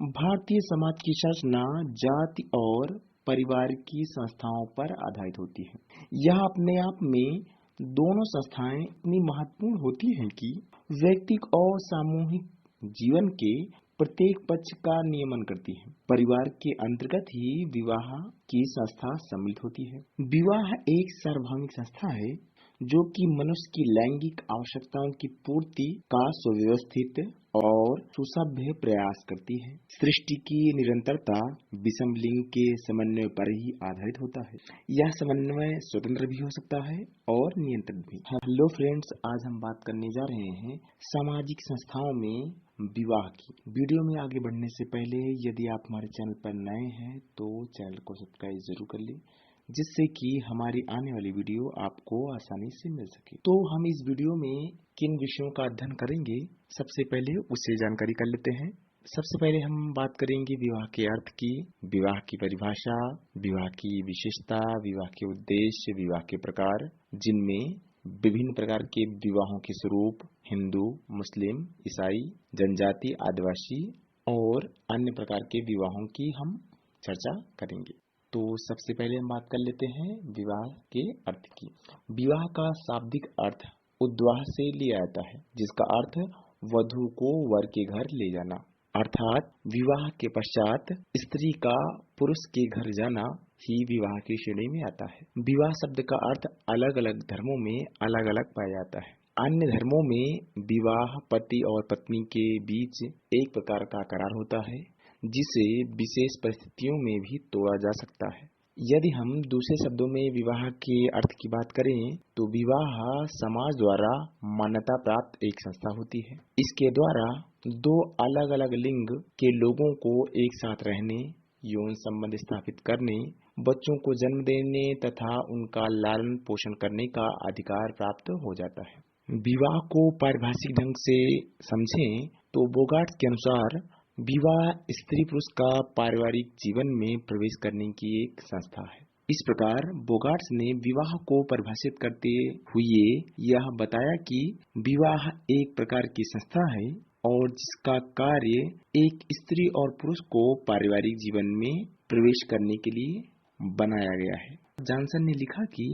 भारतीय समाज की संरचना जाति और परिवार की संस्थाओं पर आधारित होती है। यह अपने आप में दोनों संस्थाएं इतनी महत्वपूर्ण होती हैं कि व्यक्तिगत और सामूहिक जीवन के प्रत्येक पक्ष का नियमन करती है। परिवार के अंतर्गत ही विवाह की संस्था सम्मिलित होती है। विवाह एक सार्वभौमिक संस्था है जो कि मनुष्य की लैंगिक आवश्यकताओं की पूर्ति का सुव्यवस्थित और सुसभ्य प्रयास करती है। सृष्टि की निरंतरता विषम लिंग के समन्वय पर ही आधारित होता है। यह समन्वय स्वतंत्र भी हो सकता है और नियंत्रित भी। हेलो फ्रेंड्स, आज हम बात करने जा रहे हैं सामाजिक संस्थाओं में विवाह की। वीडियो में आगे बढ़ने से पहले यदि आप हमारे चैनल पर नए हैं तो चैनल को सब्सक्राइब जरूर कर लें, जिससे कि हमारी आने वाली वीडियो आपको आसानी से मिल सके। तो हम इस वीडियो में किन विषयों का अध्ययन करेंगे, सबसे पहले उससे जानकारी कर लेते हैं। सबसे पहले हम बात करेंगे विवाह के अर्थ की, विवाह की परिभाषा, विवाह की विशेषता, विवाह के उद्देश्य, विवाह के प्रकार, जिनमें विभिन्न प्रकार के विवाहों के स्वरूप हिंदू, मुस्लिम, ईसाई, जनजाति, आदिवासी और अन्य प्रकार के विवाहों की हम चर्चा करेंगे। तो सबसे पहले हम बात कर लेते हैं विवाह के अर्थ की। विवाह का शाब्दिक अर्थ उद्वाह से लिया जाता है, जिसका अर्थ वधु को वर के घर ले जाना, अर्थात विवाह के पश्चात स्त्री का पुरुष के घर जाना ही विवाह की श्रेणी में आता है। विवाह शब्द का अर्थ अलग अलग धर्मों में अलग अलग पाया जाता है। अन्य धर्मों में विवाह पति और पत्नी के बीच एक प्रकार का करार होता है, जिसे विशेष परिस्थितियों में भी तोड़ा जा सकता है। यदि हम दूसरे शब्दों में विवाह के अर्थ की बात करें तो विवाह समाज द्वारा मान्यता प्राप्त एक संस्था होती है। इसके द्वारा दो अलग अलग लिंग के लोगों को एक साथ रहने, यौन संबंध स्थापित करने, बच्चों को जन्म देने तथा उनका लालन पोषण करने का अधिकार प्राप्त हो जाता है। विवाह को पारिभाषिक ढंग से समझें तो बोगार्ट के अनुसार विवाह स्त्री पुरुष का पारिवारिक जीवन में प्रवेश करने की एक संस्था है। इस प्रकार बोगार्ट ने विवाह को परिभाषित करते हुए यह बताया कि विवाह एक प्रकार की संस्था है और जिसका कार्य एक स्त्री और पुरुष को पारिवारिक जीवन में प्रवेश करने के लिए बनाया गया है। जॉनसन ने लिखा कि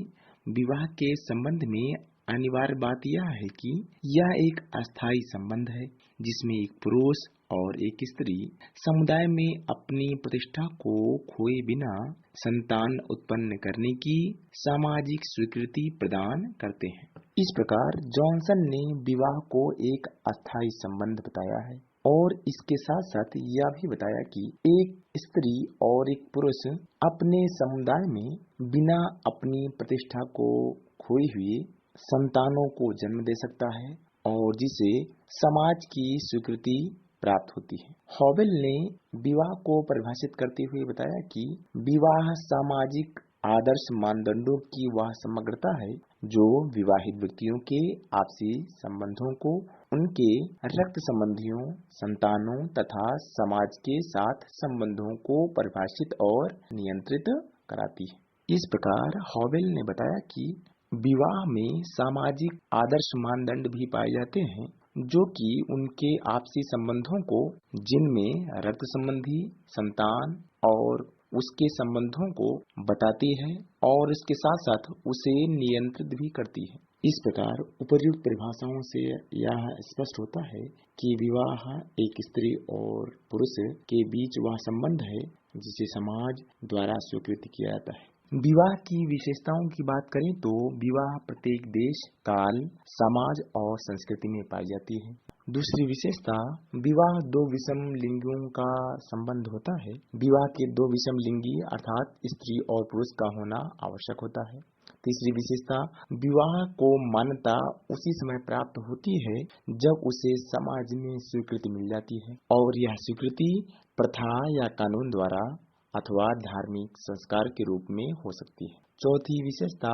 विवाह के संबंध में अनिवार्य बात यह है कि यह एक अस्थायी संबंध है, जिसमें एक पुरुष और एक स्त्री समुदाय में अपनी प्रतिष्ठा को खोए बिना संतान उत्पन्न करने की सामाजिक स्वीकृति प्रदान करते हैं। इस प्रकार जॉनसन ने विवाह को एक अस्थायी संबंध बताया है और इसके साथ साथ यह भी बताया कि एक स्त्री और एक पुरुष अपने समुदाय में बिना अपनी प्रतिष्ठा को खोए हुए संतानों को जन्म दे सकता है और जिसे समाज की स्वीकृति प्राप्त होती है। हॉवेल ने विवाह को परिभाषित करते हुए बताया कि विवाह सामाजिक आदर्श मानदंडों की वह समग्रता है जो विवाहित व्यक्तियों के आपसी संबंधों को उनके रक्त संबंधियों, संतानों तथा समाज के साथ संबंधों को परिभाषित और नियंत्रित कराती है। इस प्रकार हॉवेल ने बताया कि विवाह में सामाजिक आदर्श मानदंड भी पाए जाते हैं जो कि उनके आपसी संबंधों को, जिनमें रक्त संबंधी, संतान और उसके संबंधों को बताती है और इसके साथ साथ उसे नियंत्रित भी करती है। इस प्रकार उपर्युक्त परिभाषाओं से यह स्पष्ट होता है कि विवाह एक स्त्री और पुरुष के बीच वह संबंध है जिसे समाज द्वारा स्वीकृत किया जाता है। विवाह की विशेषताओं की बात करें तो विवाह प्रत्येक देश, काल, समाज और संस्कृति में पाई जाती है। दूसरी विशेषता, विवाह दो विषम लिंगियों का संबंध होता है। विवाह के दो विषम लिंगी अर्थात स्त्री और पुरुष का होना आवश्यक होता है। तीसरी विशेषता, विवाह को मान्यता उसी समय प्राप्त होती है जब उसे समाज में स्वीकृति मिल जाती है और यह स्वीकृति प्रथा या कानून द्वारा अथवा धार्मिक संस्कार के रूप में हो सकती है। चौथी विशेषता,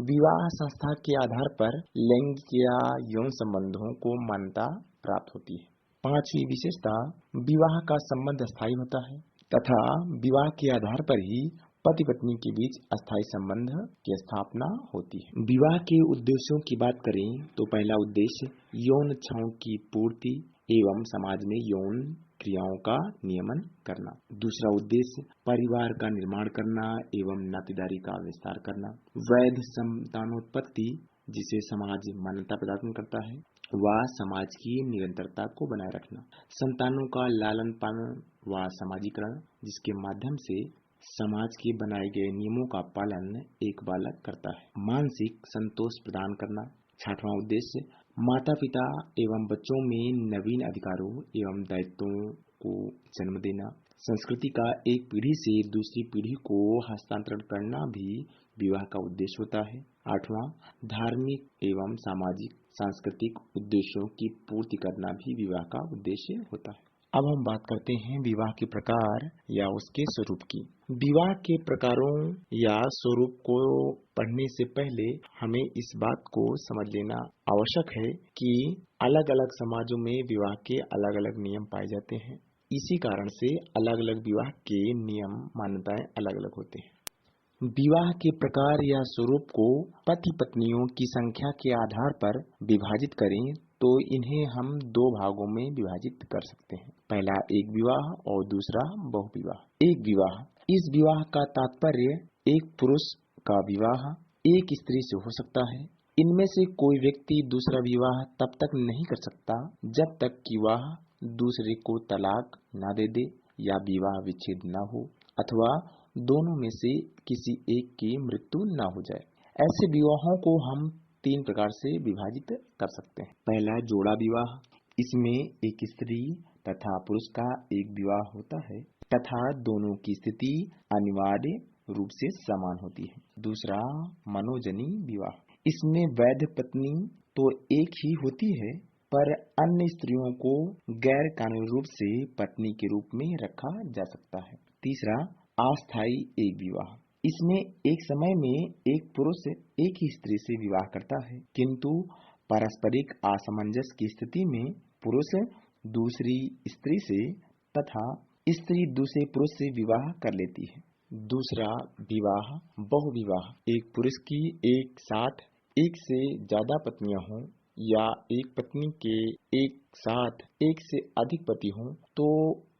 विवाह संस्था के आधार पर लैंगिक या यौन संबंधों को मान्यता प्राप्त होती है। पांचवी विशेषता, विवाह का संबंध स्थायी होता है तथा विवाह के आधार पर ही पति पत्नी के बीच अस्थायी संबंध की स्थापना होती है। विवाह के उद्देश्यों की बात करें तो पहला उद्देश्य यौन इच्छाओं की पूर्ति एवं समाज में यौन क्रियाओं का नियमन करना। दूसरा उद्देश्य परिवार का निर्माण करना एवं नातेदारी का विस्तार करना। वैध संतानोत्पत्ति, जिसे समाज मान्यता प्रदान करता है, व समाज की निरंतरता को बनाए रखना। संतानों का लालन पालन व समाजीकरण, जिसके माध्यम से समाज के बनाए गए नियमों का पालन एक बालक करता है। मानसिक संतोष प्रदान करना। छठवां उद्देश्य माता पिता एवं बच्चों में नवीन अधिकारों एवं दायित्वों को जन्म देना। संस्कृति का एक पीढ़ी से दूसरी पीढ़ी को हस्तांतरण करना भी विवाह का उद्देश्य होता है। आठवां धार्मिक एवं सामाजिक सांस्कृतिक उद्देश्यों की पूर्ति करना भी विवाह का उद्देश्य होता है। अब हम बात करते हैं विवाह के प्रकार या उसके स्वरूप की। विवाह के प्रकारों या स्वरूप को पढ़ने से पहले हमें इस बात को समझ लेना आवश्यक है कि अलग अलग समाजों में विवाह के अलग अलग नियम पाए जाते हैं। इसी कारण से अलग अलग विवाह के नियम मान्यताएं अलग अलग होते हैं। विवाह के प्रकार या स्वरूप को पति पत्नियों की संख्या के आधार पर विभाजित करें तो इन्हें हम दो भागों में विभाजित कर सकते हैं। पहला एक विवाह और दूसरा बहुविवाह। एक विवाह, इस विवाह का तात्पर्य एक पुरुष का विवाह एक स्त्री से हो सकता है। इनमें से कोई व्यक्ति दूसरा विवाह तब तक नहीं कर सकता जब तक कि वह दूसरे को तलाक न दे दे या विवाह विच्छेद न हो अथवा दोनों में से किसी एक की मृत्यु न हो जाए। ऐसे विवाहों को हम तीन प्रकार से विभाजित कर सकते हैं। पहला जोड़ा विवाह, इसमें एक स्त्री तथा पुरुष का एक विवाह होता है तथा दोनों की स्थिति अनिवार्य रूप से समान होती है। दूसरा मनोजनी विवाह, इसमें वैध पत्नी तो एक ही होती है पर अन्य स्त्रियों को गैर कानूनी रूप से पत्नी के रूप में रखा जा सकता है। तीसरा अस्थायी एक विवाह, इसमें एक समय में एक पुरुष एक ही स्त्री से विवाह करता है किंतु पारस्परिक असमंजस की स्थिति में पुरुष दूसरी स्त्री से तथा स्त्री दूसरे पुरुष से विवाह कर लेती है। दूसरा विवाह बहुविवाह, एक पुरुष की एक साथ एक से ज्यादा पत्नियां हों या एक पत्नी के एक साथ एक से अधिक पति हों तो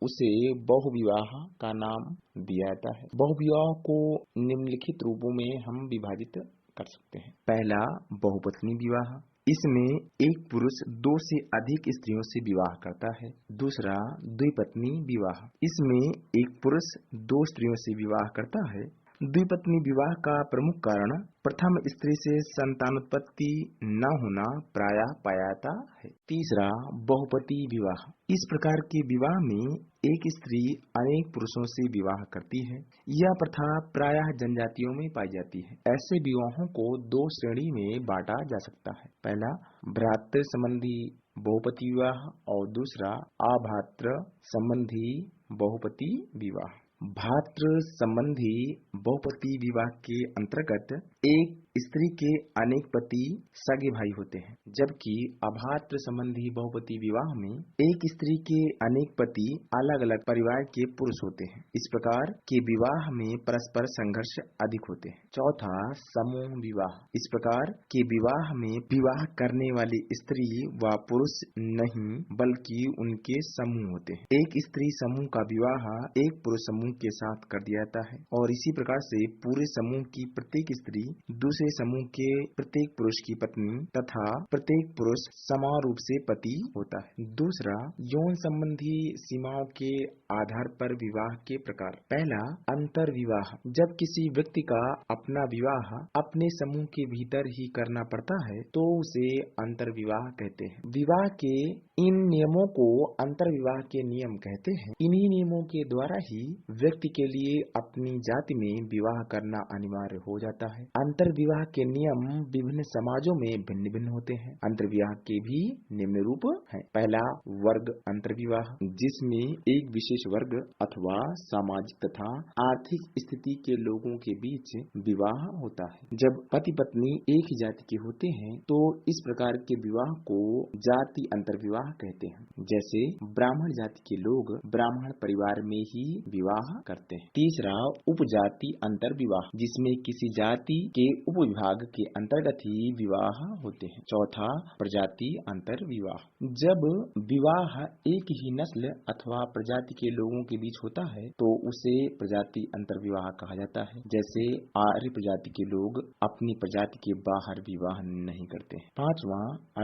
उसे बहुविवाह का नाम दिया जाता है। बहुविवाह को निम्नलिखित रूपों में हम विभाजित कर सकते हैं। पहला बहुपत्नी विवाह, इसमें एक पुरुष दो से अधिक स्त्रियों से विवाह करता है। दूसरा द्विपत्नी विवाह, इसमें एक पुरुष दो स्त्रियों से विवाह करता है। द्विपत्नी विवाह का प्रमुख कारण प्रथम स्त्री से संतानोत्पत्ति न होना प्रायः पाया जाता है। तीसरा बहुपति विवाह, इस प्रकार के विवाह में एक स्त्री अनेक पुरुषों से विवाह करती है। यह प्रथा प्रायः जनजातियों में पाई जाती है। ऐसे विवाहों को दो श्रेणी में बांटा जा सकता है। पहला भ्रातृ संबंधी बहुपति विवाह और दूसरा अभ्रातृ संबंधी बहुपति विवाह। भातृ संबंधी बहुपति विवाह के अंतर्गत एक स्त्री के अनेक पति सगे भाई होते हैं, जबकि अभातृ संबंधी बहुपति विवाह में एक स्त्री के अनेक पति अलग अलग परिवार के पुरुष होते हैं। इस प्रकार के विवाह में परस्पर संघर्ष अधिक होते हैं। चौथा समूह विवाह, इस प्रकार के विवाह में विवाह करने वाली स्त्री व पुरुष नहीं बल्कि उनके समूह होते हैं। एक स्त्री समूह का विवाह एक पुरुष समूह के साथ कर दिया जाता है और इसी प्रकार से पूरे समूह की प्रत्येक स्त्री दूसरे समूह के प्रत्येक पुरुष की पत्नी तथा प्रत्येक पुरुष समान रूप से पति होता है। दूसरा यौन संबंधी सीमाओं के आधार पर विवाह के प्रकार। पहला अंतर विवाह, जब किसी व्यक्ति का अपना विवाह अपने समूह के भीतर ही करना पड़ता है तो उसे अंतर विवाह कहते हैं। विवाह के इन नियमों को अंतर विवाह के नियम कहते हैं। इन्हीं नियमों के द्वारा ही व्यक्ति के लिए अपनी जाति में विवाह करना अनिवार्य हो जाता है। अंतर विवाह के नियम विभिन्न समाजों में भिन्न भिन्न होते हैं। अंतर विवाह के भी निम्न रूप हैं। पहला वर्ग अंतर विवाह, जिसमें एक विशेष वर्ग अथवा सामाजिक तथा आर्थिक स्थिति के लोगों के बीच विवाह होता है। जब पति पत्नी एक ही जाति के होते हैं तो इस प्रकार के विवाह को जाति अंतर विवाह कहते हैं। जैसे ब्राह्मण जाति के लोग ब्राह्मण परिवार में ही विवाह करते हैं। तीसरा उपजाति अंतर विवाह, जिसमें किसी जाति के विभाग के अंतर्गत ही विवाह होते हैं। चौथा, प्रजाति अंतर विवाह। जब विवाह एक ही नस्ल अथवा प्रजाति के लोगों के बीच होता है तो उसे प्रजाति अंतर विवाह कहा जाता है। जैसे आर्य प्रजाति के लोग अपनी प्रजाति के बाहर विवाह नहीं करते हैं। पांचवा,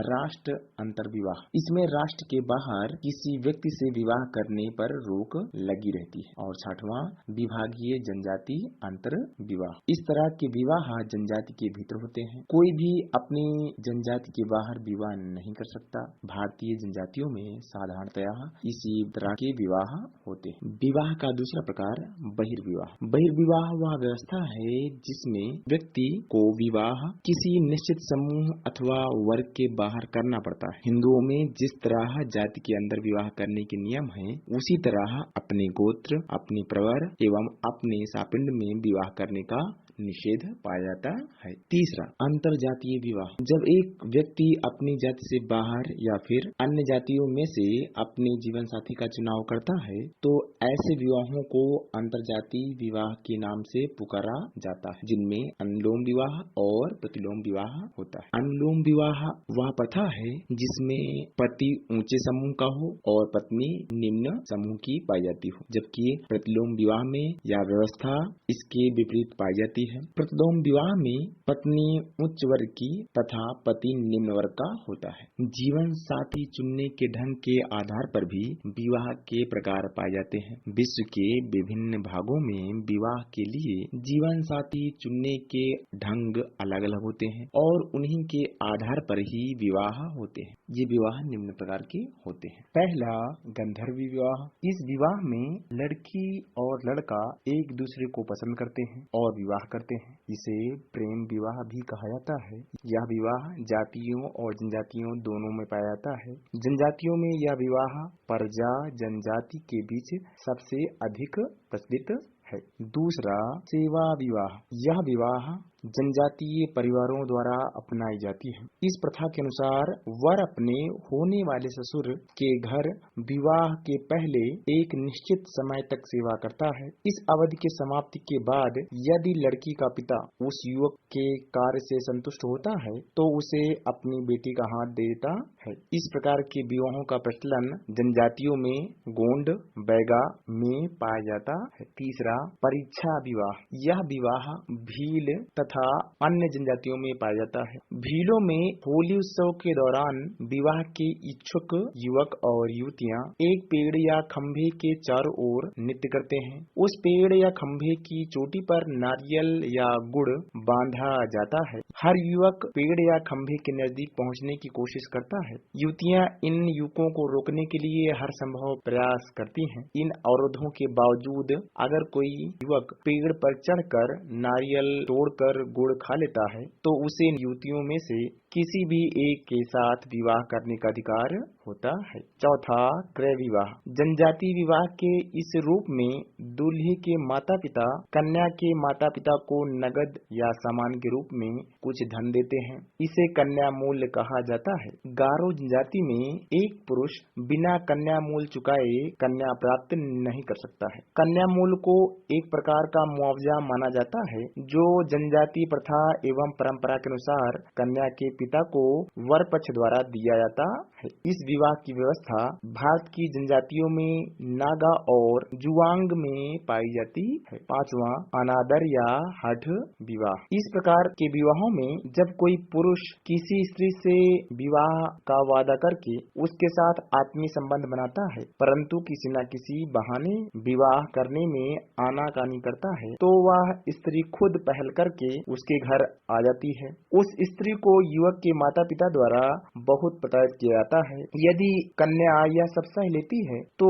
राष्ट्र अंतर विवाह। इसमें राष्ट्र के बाहर किसी व्यक्ति से विवाह करने पर रोक लगी रहती है। और छठवां, विभागीय जनजाति अंतर विवाह। इस तरह के विवाह जनजाति के भीतर होते हैं। कोई भी अपनी जनजाति के बाहर विवाह नहीं कर सकता। भारतीय जनजातियों में साधारणतया इसी तरह के विवाह होते हैं। विवाह का दूसरा प्रकार बहिर्विवाह। बहिर्विवाह वह व्यवस्था है जिसमें व्यक्ति को विवाह किसी निश्चित समूह अथवा वर्ग के बाहर करना पड़ता है। हिंदुओं में जिस तरह जाति के अंदर विवाह करने के नियम हैं, उसी तरह अपने गोत्र, अपनी प्रवर एवं अपने सापिंड में विवाह करने का निषेध पाया जाता है। तीसरा, अंतर जातीय विवाह। जब एक व्यक्ति अपनी जाति से बाहर या फिर अन्य जातियों में से अपने जीवन साथी का चुनाव करता है तो ऐसे विवाहों को अंतर जातीय विवाह के नाम से पुकारा जाता है, जिनमें अनुलोम विवाह और प्रतिलोम विवाह होता है। अनुलोम विवाह वह प्रथा है जिसमें पति ऊंचे समूह का हो और पत्नी निम्न समूह की पाई जाती हो, जबकि प्रतिलोम विवाह में यह व्यवस्था इसके विपरीत पाई जाती है। प्रतिलोम विवाह में पत्नी उच्च वर्ग की तथा पति निम्न वर्ग का होता है। जीवन साथी चुनने के ढंग के आधार पर भी विवाह के प्रकार पाए जाते हैं। विश्व के विभिन्न भागों में विवाह के लिए जीवन साथी चुनने के ढंग अलग अलग होते हैं और उन्हीं के आधार पर ही विवाह होते हैं। ये विवाह निम्न प्रकार के होते हैं। पहला, गंधर्वी विवाह। इस विवाह में लड़की और लड़का एक दूसरे को पसंद करते हैं और विवाह करते हैं। इसे प्रेम विवाह भी कहा जाता है। यह विवाह जातियों और जनजातियों दोनों में पाया जाता है। जनजातियों में यह विवाह प्रजा जनजाति के बीच सबसे अधिक प्रचलित है। दूसरा, सेवा विवाह। यह विवाह जनजातीय परिवारों द्वारा अपनाई जाती है। इस प्रथा के अनुसार वर अपने होने वाले ससुर के घर विवाह के पहले एक निश्चित समय तक सेवा करता है। इस अवधि के समाप्ति के बाद यदि लड़की का पिता उस युवक के कार्य से संतुष्ट होता है तो उसे अपनी बेटी का हाथ दे देता है। इस प्रकार के विवाहों का प्रचलन जनजातियों में गोंड, बैगा में पाया जाता है। तीसरा, परीक्षा विवाह। यह विवाह भील तथा अन्य जनजातियों में पाया जाता है। भीलों में होली उत्सव के दौरान विवाह के इच्छुक युवक और युवतियां एक पेड़ या खंभे के चारों ओर नृत्य करते हैं। उस पेड़ या खंभे की चोटी पर नारियल या गुड़ बांधा जाता है। हर युवक पेड़ या खंभे के नजदीक पहुंचने की कोशिश करता है। युवतियां इन युवकों को रोकने के लिए हर संभव प्रयास करती हैं। इन अवरोधों के बावजूद अगर कोई युवक पेड़ पर चढ़कर नारियल तोड़कर गुड़ खा लेता है तो उसे युवतियों में से किसी भी एक के साथ विवाह करने का अधिकार होता है। चौथा, क्रय विवाह। जनजाति विवाह के इस रूप में दूल्हे के माता पिता कन्या के माता पिता को नगद या सामान के रूप में कुछ धन देते हैं। इसे कन्या मूल्य कहा जाता है। गारो जनजाति में एक पुरुष बिना कन्या मूल्य चुकाए कन्या प्राप्त नहीं कर सकता है। कन्या मूल्य को एक प्रकार का मुआवजा माना जाता है जो जनजाति प्रथा एवं परंपरा के अनुसार कन्या के पिता को वर पक्ष द्वारा दिया जाता है। इस विवाह की व्यवस्था भारत की जनजातियों में नागा और जुआंग में पाई जाती है। पांचवा, अनादर या हठ विवाह। इस प्रकार के विवाहों में जब कोई पुरुष किसी स्त्री से विवाह का वादा करके उसके साथ आत्मीय संबंध बनाता है परंतु किसी न किसी बहाने विवाह करने में आनाकानी करता है तो वह स्त्री खुद पहल करके उसके घर आ जाती है। उस स्त्री को युवक के माता पिता द्वारा बहुत प्रताड़ित किया जाता है। यदि कन्या यह सब सह लेती है तो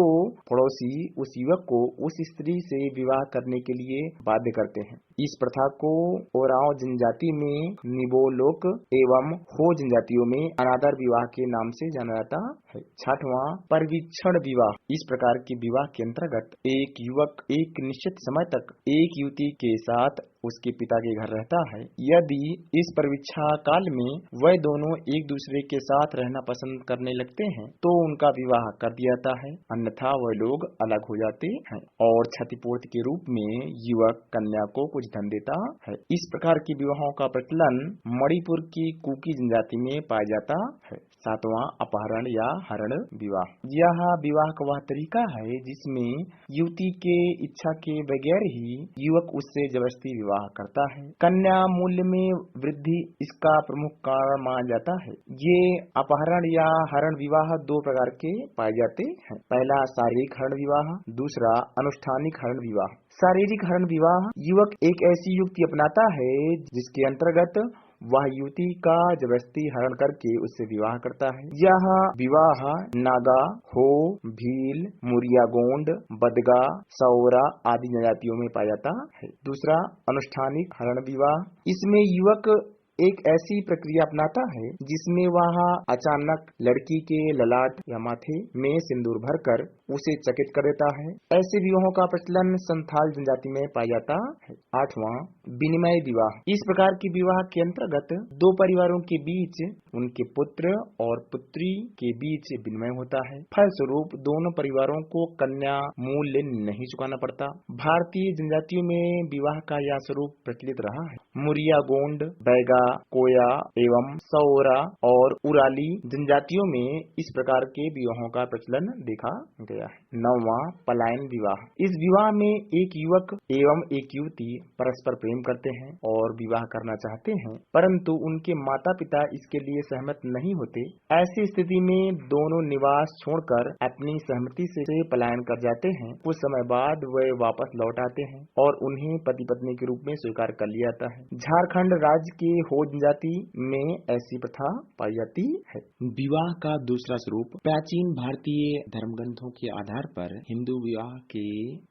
पड़ोसी उस युवक को उस स्त्री से विवाह करने के लिए बाध्य करते हैं। इस प्रथा को ओराव जनजाति में निबोलोक एवं हो जनजातियों में अनादर विवाह के नाम से जाना जाता है। छठवां, परिवीक्षण विवाह। इस प्रकार के विवाह के अंतर्गत एक युवक एक निश्चित समय तक एक युवती के साथ उसके पिता के घर रहता है। यदि इस परिवीक्षा काल में वह दोनों एक दूसरे के साथ रहना पसंद करने लगते हैं तो उनका विवाह कर दिया जाता है, अन्यथा वह लोग अलग हो जाते हैं और क्षतिपूर्ति के रूप में युवक कन्या को कुछ धन देता है। इस प्रकार के विवाहों का प्रचलन मणिपुर की कुकी जनजाति में पाया जाता है। सातवां, अपहरण या हरण विवाह। यह विवाह का वह तरीका है जिसमें युवती के इच्छा के बगैर ही युवक उससे जबरदस्ती विवाह करता है। कन्या मूल्य में वृद्धि इसका प्रमुख कारण माना जाता है। ये अपहरण या हरण विवाह दो प्रकार के पाए जाते हैं। पहला शारीरिक हरण विवाह, दूसरा अनुष्ठानिक हरण विवाह। शारीरिक हरण विवाह युवक एक ऐसी युक्ति अपनाता है जिसके अंतर्गत वह युवती का जबरदस्ती हरण करके उससे विवाह करता है। यह विवाह नागा, हो, भील, मुरिया गोंड, बदगा, सौरा आदि जनजातियों में पाया जाता है। दूसरा अनुष्ठानिक हरण विवाह। इसमें युवक एक ऐसी प्रक्रिया अपनाता है जिसमें वह अचानक लड़की के ललाट या माथे में सिंदूर भरकर उसे चकित कर देता है। ऐसे विवाहों का प्रचलन संथाल जनजाति में पाया जाता है। आठवां, विनिमय विवाह। इस प्रकार के विवाह के अंतर्गत दो परिवारों के बीच उनके पुत्र और पुत्री के बीच विनिमय होता है। फलस्वरूप दोनों परिवारों को कन्या मूल्य नहीं चुकाना पड़ता। भारतीय जनजातियों में विवाह का यह स्वरूप प्रचलित रहा है। मुरिया गोंड, बैगा, कोया एवं सौरा और उराली जनजातियों में इस प्रकार के विवाहों का प्रचलन देखा गया है। नौवां, पलायन विवाह। इस विवाह में एक युवक एवं एक युवती परस्पर प्रेम करते हैं और विवाह करना चाहते हैं, परंतु उनके माता पिता इसके लिए सहमत नहीं होते। ऐसी स्थिति में दोनों निवास छोड़कर अपनी सहमति से पलायन कर जाते हैं। कुछ समय बाद वे वापस लौट आते हैं और उन्हें पति पत्नी के रूप में स्वीकार कर लिया जाता है। झारखंड राज्य के हो जनजाति में ऐसी प्रथा पाई जाती है। विवाह का दूसरा स्वरूप। प्राचीन भारतीय धर्म ग्रंथों के आधार पर हिंदू विवाह के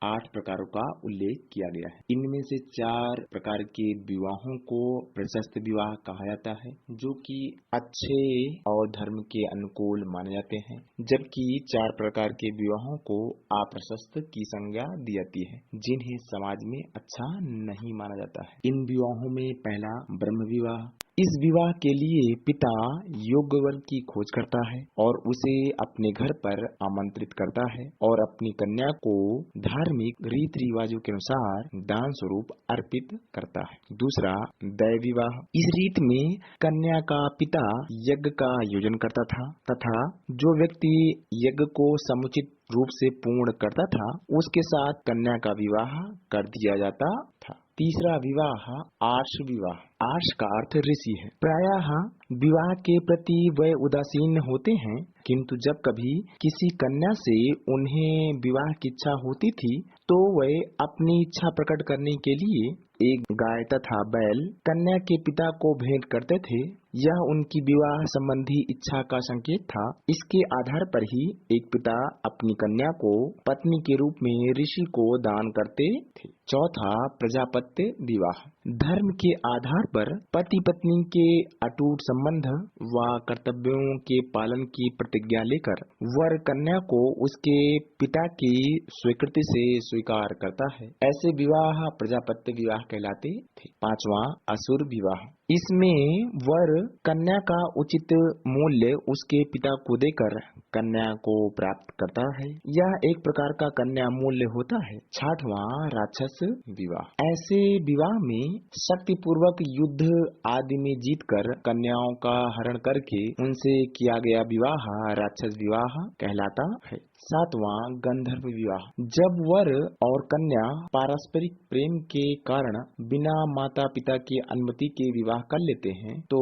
8 प्रकारों का उल्लेख किया गया है। इनमें से 4 प्रकार के विवाहों को प्रशस्त विवाह कहा जाता है, जो कि अच्छे और धर्म के अनुकूल माने जाते हैं, जबकि 4 प्रकार के विवाहों को अप्रशस्त की संज्ञा दी जाती है, जिन्हें समाज में अच्छा नहीं माना जाता है। इन विवाहों में पहला ब्रह्म विवाह। इस विवाह के लिए पिता योग्य वर की खोज करता है और उसे अपने घर पर आमंत्रित करता है और अपनी कन्या को धार्मिक रीति रिवाजों के अनुसार दान स्वरूप अर्पित करता है। दूसरा, दैव विवाह। इस रीत में कन्या का पिता यज्ञ का आयोजन करता था तथा जो व्यक्ति यज्ञ को समुचित रूप से पूर्ण करता था उसके साथ कन्या का विवाह कर दिया जाता था। तीसरा विवाह, आर्ष विवाह। आर्ष का अर्थ ऋषि है। प्रायः विवाह के प्रति वे उदासीन होते हैं, किंतु जब कभी किसी कन्या से उन्हें विवाह की इच्छा होती थी तो वे अपनी इच्छा प्रकट करने के लिए एक गाय तथा बैल कन्या के पिता को भेंट करते थे। यह उनकी विवाह संबंधी इच्छा का संकेत था। इसके आधार पर ही एक पिता अपनी कन्या को पत्नी के रूप में ऋषि को दान करते थे। चौथा, प्रजापत्य विवाह। धर्म के आधार पर पति पत्नी के अटूट संबंध व कर्तव्यों के पालन की प्रतिज्ञा लेकर वर कन्या को उसके पिता की स्वीकृति से स्वीकार करता है। ऐसे विवाह प्रजापत्य विवाह कहलाते थे। पांचवा, असुर विवाह। इसमें वर कन्या का उचित मूल्य उसके पिता को देकर कन्या को प्राप्त करता है। यह एक प्रकार का कन्या मूल्य होता है। छठवां, राक्षस विवाह। ऐसे विवाह में शक्ति पूर्वक युद्ध आदि में जीतकर कन्याओं का हरण करके उनसे किया गया विवाह राक्षस विवाह कहलाता है। सातवां, गंधर्व विवाह। जब वर और कन्या पारस्परिक प्रेम के कारण बिना माता पिता की अनुमति के विवाह कर लेते हैं तो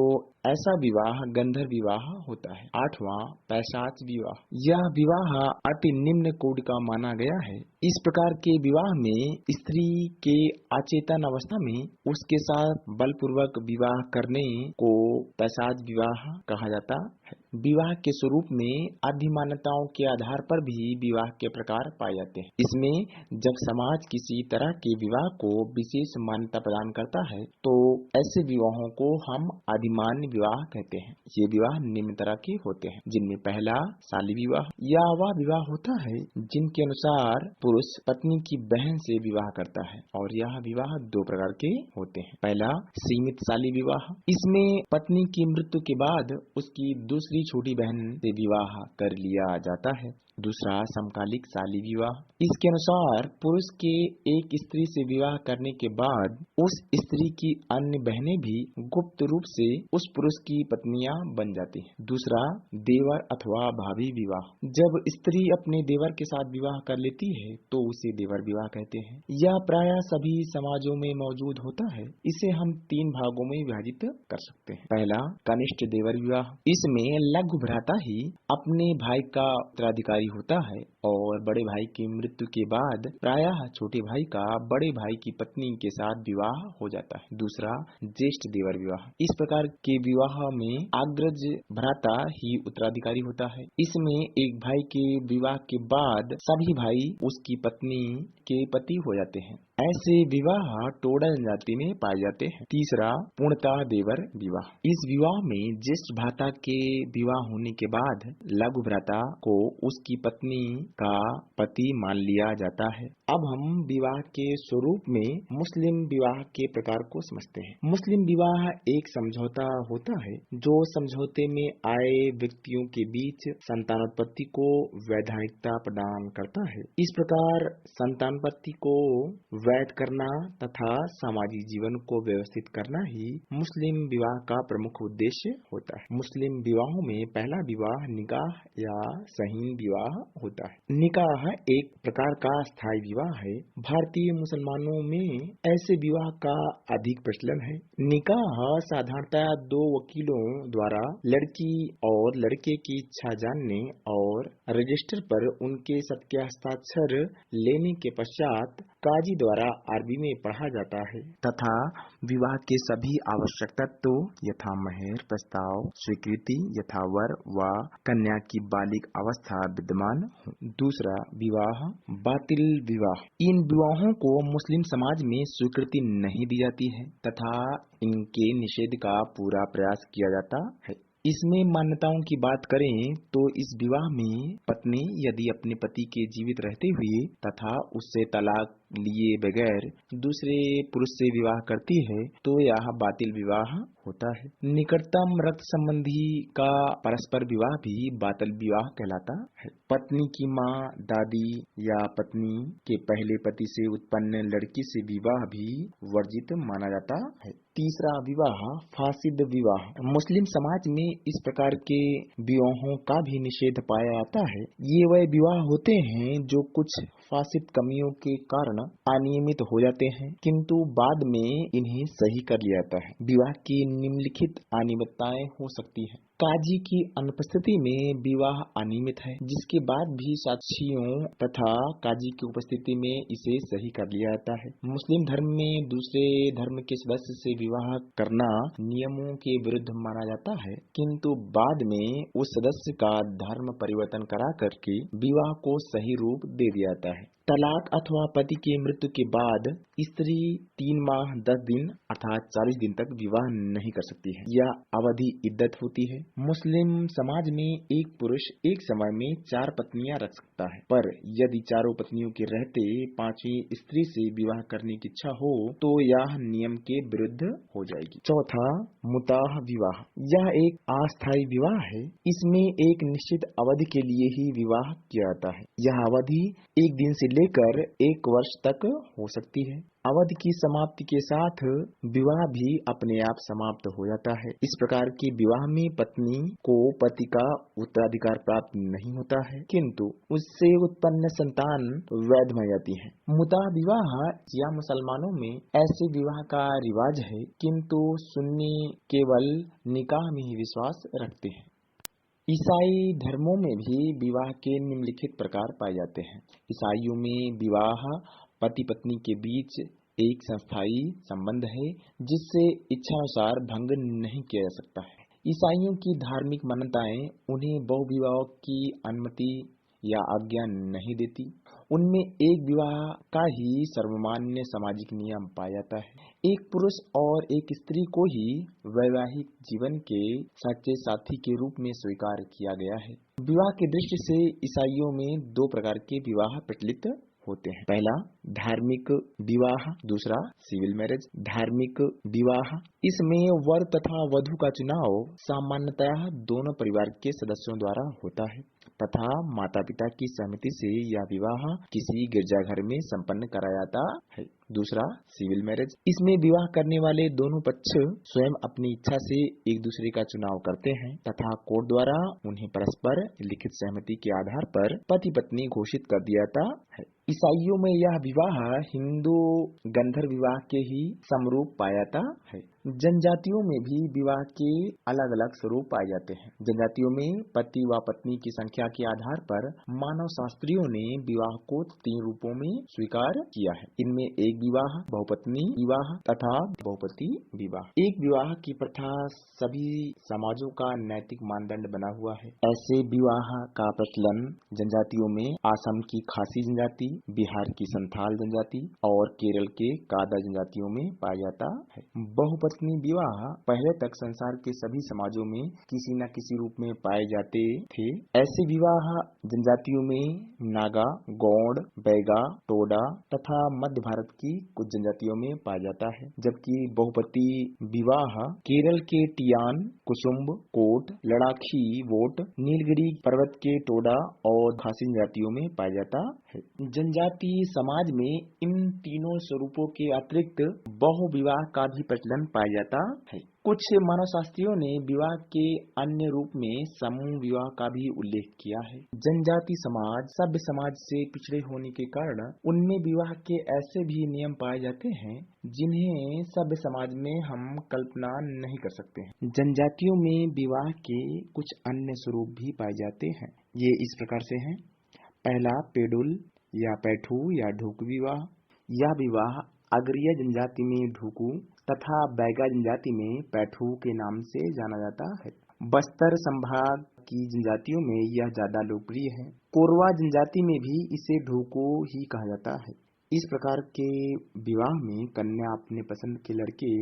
ऐसा विवाह गंधर्व विवाह होता है। आठवां, पैशाच विवाह। यह विवाह अति निम्न कोटि का माना गया है। इस प्रकार के विवाह में स्त्री के अचेतन अवस्था में उसके साथ बलपूर्वक विवाह करने को पैशाच विवाह कहा जाता है। विवाह के स्वरूप में अधिमान्यताओं के आधार पर भी विवाह के प्रकार पाए जाते हैं। इसमें जब समाज किसी तरह के विवाह को विशेष मान्यता प्रदान करता है तो ऐसे विवाहों को हम अधिमान्य विवाह कहते हैं। ये विवाह निम्न तरह के होते हैं, जिनमें पहला शाली विवाह। यह वह विवाह होता है जिनके अनुसार पुरुष पत्नी की बहन से विवाह करता है और यह विवाह 2 प्रकार के होते हैं। पहला, सीमित शाली विवाह। इसमें पत्नी की मृत्यु के बाद उसकी दूसरी छोटी बहन से विवाह कर लिया जाता है। दूसरा समकालिक शादी विवाह। इसके अनुसार पुरुष के एक स्त्री से विवाह करने के बाद उस स्त्री की अन्य बहनें भी गुप्त रूप से उस पुरुष की पत्नियां बन जाती हैं। दूसरा देवर अथवा भाभी विवाह। जब स्त्री अपने देवर के साथ विवाह कर लेती है तो उसे देवर विवाह कहते हैं। यह प्रायः सभी समाजों में मौजूद होता है। इसे हम 3 भागों में विभाजित कर सकते हैं। पहला कनिष्ठ देवर विवाह। इसमें लघु भ्राता ही अपने भाई का उत्तराधिकारी होता है और बड़े भाई की मृत्यु के बाद प्रायः छोटे भाई का बड़े भाई की पत्नी के साथ विवाह हो जाता है। दूसरा ज्येष्ठ देवर विवाह। इस प्रकार के विवाह में अग्रज भ्राता ही उत्तराधिकारी होता है। इसमें एक भाई के विवाह के बाद सभी भाई उसकी पत्नी के पति हो जाते हैं। ऐसे विवाह टोडा जनजाति में पाए जाते हैं। तीसरा पूर्णतः देवर विवाह। इस विवाह में ज्येष्ठ भ्राता के विवाह होने के बाद लघु भ्राता को उसकी पत्नी का पति मान लिया जाता है। अब हम विवाह के स्वरूप में मुस्लिम विवाह के प्रकार को समझते हैं। मुस्लिम विवाह एक समझौता होता है जो समझौते में आए व्यक्तियों के बीच संतानोत्पत्ति को वैधानिकता प्रदान करता है। इस प्रकार संतानोत्पत्ति को वैध करना तथा सामाजिक जीवन को व्यवस्थित करना ही मुस्लिम विवाह का प्रमुख उद्देश्य होता है। मुस्लिम विवाहों में पहला विवाह निकाह या सहीन विवाह होता है। निकाह एक प्रकार का स्थायी विवाह है। भारतीय मुसलमानों में ऐसे विवाह का अधिक प्रचलन है। निकाह साधारणतः 2 वकीलों द्वारा लड़की और लड़के की इच्छा जानने और रजिस्टर पर उनके सबके हस्ताक्षर लेने के पश्चात काजी द्वारा अरबी में पढ़ा जाता है तथा विवाह के सभी आवश्यक तत्व यथा महर, प्रस्ताव, स्वीकृति यथा वर व कन्या की बालिग अवस्था विद्यमान हो। दूसरा विवाह बातिल विवाह। इन विवाहों को मुस्लिम समाज में स्वीकृति नहीं दी जाती है तथा इनके निषेध का पूरा प्रयास किया जाता है। इसमें मान्यताओं की बात करें तो इस विवाह में पत्नी यदि अपने पति के जीवित रहते हुए तथा उससे तलाक लिए बगैर दूसरे पुरुष से विवाह करती है तो यह बातिल विवाह होता है। निकटतम रक्त संबंधी का परस्पर विवाह भी बातिल विवाह कहलाता है। पत्नी की माँ, दादी या पत्नी के पहले पति से उत्पन्न लड़की से विवाह भी वर्जित माना जाता है। तीसरा विवाह फासिद विवाह। मुस्लिम समाज में इस प्रकार के विवाहों का भी निषेध पाया जाता है। ये वह विवाह होते हैं जो कुछ फासिद कमियों के कारण अनियमित हो जाते हैं किंतु बाद में इन्हें सही कर लिया जाता है। विवाह की निम्नलिखित अनियमितताएं हो सकती हैं। काजी की अनुपस्थिति में विवाह अनियमित है जिसके बाद भी साक्षियों तथा काजी की उपस्थिति में इसे सही कर लिया जाता है। मुस्लिम धर्म में दूसरे धर्म के सदस्य से विवाह करना नियमों के विरुद्ध माना जाता है किंतु बाद में उस सदस्य का धर्म परिवर्तन करा करके विवाह को सही रूप दे दिया जाता है। तलाक अथवा पति की मृत्यु के बाद स्त्री 3 माह 10 दिन अर्थात 40 दिन तक विवाह नहीं कर सकती है। यह अवधि इद्दत होती है। मुस्लिम समाज में एक पुरुष एक समय में 4 पत्नियां रख सकता है पर यदि चारों पत्नियों के रहते 5वीं स्त्री से विवाह करने की इच्छा हो तो यह नियम के विरुद्ध हो जाएगी। चौथा मुताह विवाह। यह एक अस्थायी विवाह है। इसमें एक निश्चित अवधि के लिए ही विवाह किया जाता है। यह अवधि 1 दिन से लेकर 1 वर्ष तक हो सकती है। अवधि की समाप्ति के साथ विवाह भी अपने आप समाप्त हो जाता है। इस प्रकार के विवाह में पत्नी को पति का उत्तराधिकार प्राप्त नहीं होता है किंतु उससे उत्पन्न संतान वैध मानी जाती है। मुताह विवाह या मुसलमानों में ऐसे विवाह का रिवाज है किंतु सुन्नी केवल निकाह में ही विश्वास रखते हैं। ईसाई धर्मों में भी विवाह के निम्नलिखित प्रकार पाए जाते हैं। ईसाइयों में विवाह पति पत्नी के बीच एक संस्थाई संबंध है जिससे इच्छानुसार भंग नहीं किया जा सकता है। ईसाइयों की धार्मिक मान्यताएं उन्हें बहुविवाह की अनुमति या आज्ञा नहीं देती। उनमें एक विवाह का ही सर्वमान्य सामाजिक नियम पाया जाता है। एक पुरुष और एक स्त्री को ही वैवाहिक जीवन के सच्चे साथी के रूप में स्वीकार किया गया है। विवाह की दृष्टि से ईसाइयों में 2 प्रकार के विवाह प्रचलित होते हैं। पहला धार्मिक विवाह, दूसरा सिविल मैरिज। धार्मिक विवाह, इसमें वर तथा वधू का चुनाव सामान्यतः दोनों परिवार के सदस्यों द्वारा होता है। तथा माता पिता की सहमति से यह विवाह किसी गिरजाघर में संपन्न कराया जाता है। दूसरा, सिविल मैरिज। इसमें विवाह करने वाले दोनों पक्ष स्वयं अपनी इच्छा से एक दूसरे का चुनाव करते हैं तथा कोर्ट द्वारा उन्हें परस्पर लिखित सहमति के आधार पर पति पत्नी घोषित कर दिया जाता है। ईसाइयों में यह विवाह हिंदू गंधर्व विवाह के ही समरूप पाया जाता है। जनजातियों में भी विवाह के अलग अलग स्वरूप पाए जाते हैं। जनजातियों में पति व पत्नी की संख्या के आधार पर मानव शास्त्रियों ने विवाह को 3 रूपों में स्वीकार किया है। इनमें एक विवाह, बहुपत्नी विवाह तथा बहुपति विवाह। एक विवाह की प्रथा सभी समाजों का नैतिक मानदंड बना हुआ है। ऐसे विवाह का प्रचलन जनजातियों में असम की खासी जनजाति, बिहार की संथाल जनजाति और केरल के कादा जनजातियों में पाया जाता है। बहुपत्नी विवाह पहले तक संसार के सभी समाजों में किसी न किसी रूप में पाए जाते थे। ऐसे विवाह जनजातियों में नागा, गौड़, बैगा, टोडा तथा मध्य भारत की कुछ जनजातियों में पाया जाता है, जबकि बहुपति विवाह केरल के टियान, कुसुम्ब, कोट, लड़ाखी, वोट, नीलगिरी पर्वत के टोडा और खासी जनजातियों में पाया जाता है। जनजाति समाज में इन तीनों स्वरूपों के अतिरिक्त बहु विवाह का भी प्रचलन पाया जाता है। कुछ मानवशास्त्रियों ने विवाह के अन्य रूप में समूह विवाह का भी उल्लेख किया है। जनजाति समाज सभ्य समाज से पिछड़े होने के कारण उनमें विवाह के ऐसे भी नियम पाए जाते हैं जिन्हें सभ्य समाज में हम कल्पना नहीं कर सकते हैं। जनजातियों में विवाह के कुछ अन्य स्वरूप भी पाए जाते हैं। ये इस प्रकार से हैं। पहला, पेडुल या पैठू या ढूक विवाह। यह विवाह अगरिया जनजाति में ढूकू तथा बैगा जनजाति में पैठू के नाम से जाना जाता है। बस्तर संभाग की जनजातियों में यह ज्यादा लोकप्रिय है। कोरवा जनजाति में भी इसे ढूकू ही कहा जाता है। इस प्रकार के विवाह में कन्या अपने पसंद के लड़के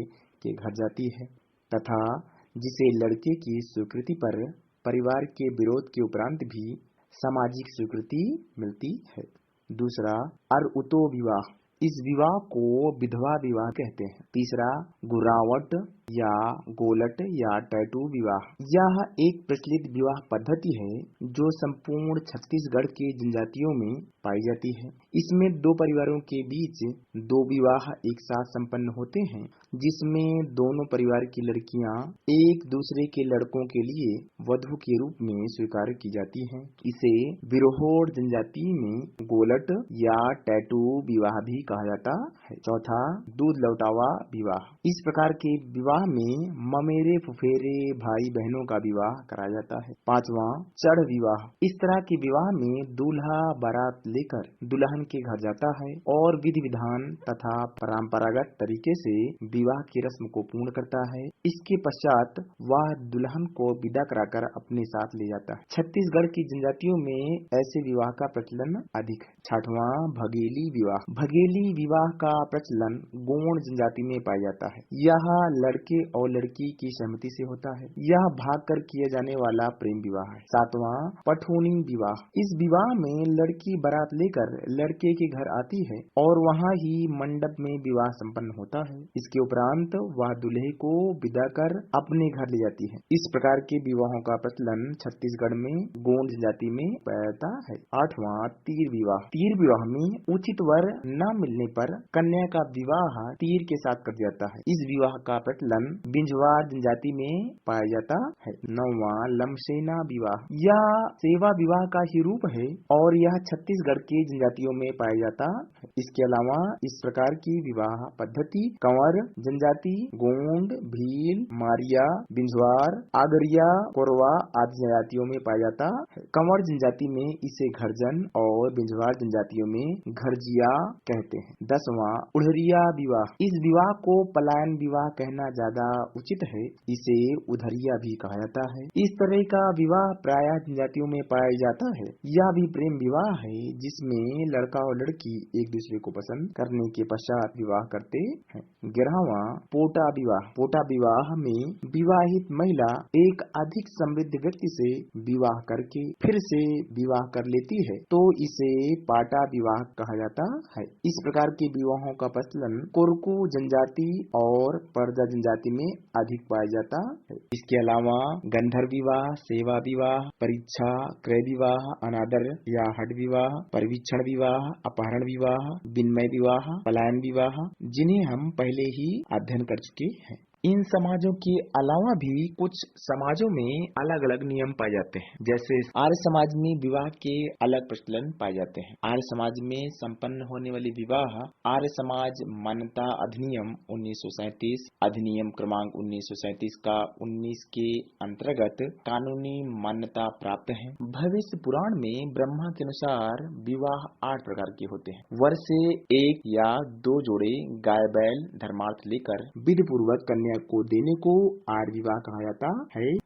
के घर जाती है तथा जिसे लड़के की स्वीकृति पर परिवार के विरोध के उपरांत भी सामाजिक स्वीकृति मिलती है। दूसरा, अरउतो विवाह। इस विवाह को विधवा विवाह कहते हैं। तीसरा, गुरावट या गोलट या टैटू विवाह। यह एक प्रचलित विवाह पद्धति है जो संपूर्ण छत्तीसगढ़ के जनजातियों में पाई जाती है। इसमें दो परिवारों के बीच दो विवाह एक साथ संपन्न होते हैं, जिसमें दोनों परिवार की लड़कियां एक दूसरे के लड़कों के लिए वधू के रूप में स्वीकार की जाती हैं। इसे बिरहोर जनजाति में गोलट या टैटू विवाह भी कहा जाता है। चौथा, दूध लौटावा विवाह। इस प्रकार के विवाह में ममेरे फुफेरे भाई बहनों का विवाह कराया जाता है। पांचवा, चढ़ विवाह। इस तरह के विवाह में दूल्हा बारात लेकर दुल्हन के घर जाता है और विधि विधान तथा परंपरागत तरीके से विवाह की रस्म को पूर्ण करता है। इसके पश्चात वह दुल्हन को विदा कराकर अपने साथ ले जाता है। छत्तीसगढ़ की जनजातियों में ऐसे विवाह का प्रचलन अधिक है। छठवां, भगेली विवाह। भगेली विवाह का प्रचलन गोंड जनजाति में पाया जाता है। यह लड़के और लड़की की सहमति से होता है। यह भाग कर किए जाने वाला प्रेम विवाह है। सातवां, पठौनी विवाह। इस विवाह में लड़की बारात लेकर लड़के के घर आती है और वहां ही मंडप में विवाह संपन्न होता है। इसके उपरांत वह दूल्हे को विदा कर अपने घर ले जाती है। इस प्रकार के विवाहों का प्रचलन छत्तीसगढ़ में गोंड जनजाति में पाया जाता है। आठवां, तीर विवाह। तीर विवाह में उचित वर न मिलने पर कन्या का विवाह तीर के साथ कर दिया जाता है। इस विवाह का प्रचलन बिंझवार जनजाति में पाया जाता है। नौवां, लमसेना विवाह। यह सेवा विवाह का ही रूप है और यह छत्तीसगढ़ के जनजातियों में पाया जाता है। इसके अलावा इस प्रकार की विवाह पद्धति कंवर जनजाति, गोंड, भील, मारिया, बिंझवार, आगरिया, कोरवा आदि जनजातियों में पाया जाता है। कंवर जनजाति में इसे घरजन और बिंझवार जनजातियों में घरजिया कहते हैं। 10वां, उड़हरिया विवाह। इस विवाह को पलायन विवाह कहना ज्यादा उचित है। इसे उधरिया भी कहा जाता है। इस तरह का विवाह प्रायः जनजातियों में पाया जाता है। यह भी प्रेम विवाह है जिसमें लड़का और लड़की एक दूसरे को पसंद करने के पश्चात विवाह करते हैं। 11वां, पोटा विवाह। पोटा विवाह में विवाहित महिला एक अधिक समृद्ध व्यक्ति से विवाह करके फिर से विवाह कर लेती है तो इसे पाटा विवाह कहा जाता है। इस प्रकार के विवाहों का प्रचलन कोरकू जनजाति और परजा जनजाति जाति में अधिक पाया जाता है। इसके अलावा गंधर्व विवाह, सेवा विवाह, परीक्षा, क्रय विवाह, अनादर या हठ विवाह, परिवीक्षण विवाह, अपहरण विवाह, विनिमय विवाह, पलायन विवाह, जिन्हें हम पहले ही अध्ययन कर चुके हैं। इन समाजों के अलावा भी कुछ समाजों में अलग अलग नियम पाए जाते हैं। जैसे आर्य समाज में विवाह के अलग प्रचलन पाए जाते हैं। आर्य समाज में संपन्न होने वाली विवाह आर्य समाज मान्यता अधिनियम 1937 अधिनियम क्रमांक 1937 का 19 के अंतर्गत कानूनी मान्यता प्राप्त है। भविष्य पुराण में ब्रह्मा के अनुसार विवाह 8 प्रकार के होते हैं। वर्ष से 1 या 2 जोड़े गाय बैल धर्मार्थ लेकर विधि पूर्वक कन्या को देने को आर्य विवाह कहा जाता है।